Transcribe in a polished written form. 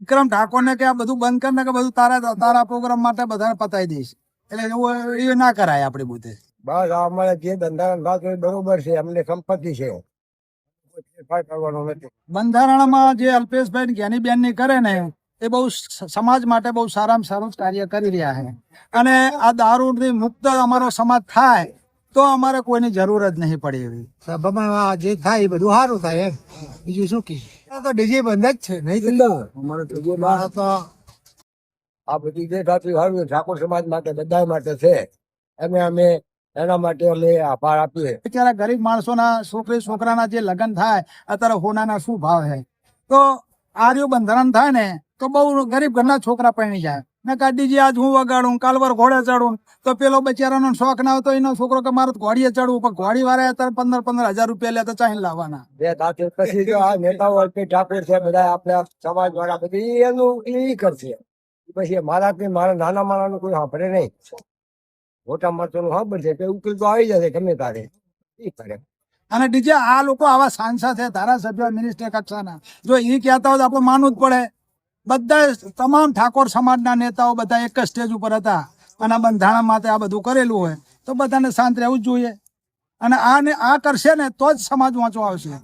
વિક્રમ ઠાકોરને કે આ બધું બંધ કરીને કે બધું તારા પ્રોગ્રામ માટે બધાને પતાવી દઈશ, એટલે એવું એ ના કરાય આપણી બુદ્ધિ. બસ અમારે જે બંધારણ વાત હોય બરોબર છે, અમને સંપત્તિ છે, કોઈ ફેરફાર કરવાનો નથી. બંધારણમાં જે અલ્પેશભાઈ જ્ઞાનીબેન ની કરે ને એ બહુ સમાજ માટે બહુ સારામાં સારું કાર્ય કરી રહ્યા છે. અને આ દારૂથી મુક્ત અમારો સમાજ થાય તો અમારે કોઈની જરૂર જ નહીં પડે એવી. સભામાં જે થાય એ બધું સારું થાય, એમ બીજું શું કી તો ડીજે બંધ જ છે નહીં તો અમારે તો જે માણસ તો આ બધી જે થતું સારું ઠાકોર સમાજ માટે બધા માટે છે, અમે એના માટે અમે આભાર આપીએ. બિચારા ગરીબ માણસોના છોકરાના જે લગ્ન થાય અત્યારે હોનાના શું ભાવ છે, તો આ રહ્યું બંધારણ થાય ને તો બહુ ગરીબ ઘરના છોકરા પરણી જાય ને કાઢીજી આજ હું વગાડું કાલવાર ઘોડે ચડું તો પેલો બચારાનો શોખ ના હોય તો એનો છોકરો કે મારે ઘોડીએ ચડવું, પણ ઘોડી વાળા અત્યારે 15,000 રૂપિયા લે તો ચાહીને લાવવાના. બે સાથે પછી જો આ નેતાઓ ઠાકોર છે બધા આપણા સમાજ વાળા બધી એનું એ કરશે. પછી મારા નાના માણાનું કોઈ સાંભળે નહીં. મોટા માણસોનું સાંભળ છે કે ઉકેલ તો આવી જશે ગમે તારે એ કરે. અને ડીજે આ લોકો આવા સાંસદ છે, ધારાસભ્ય, મિનિસ્ટર કક્ષાના, જો એ કહેતા હોય તો આપણે માનવું જ પડે. બધા તમામ ઠાકોર સમાજના નેતાઓ બધા એક જ સ્ટેજ ઉપર હતા અને બંધારણ માટે આ બધું કરેલું હોય તો બધાને શાંત રહેવું જ જોઈએ. અને આ કરશે ને તો જ સમાજ વાંચો આવશે.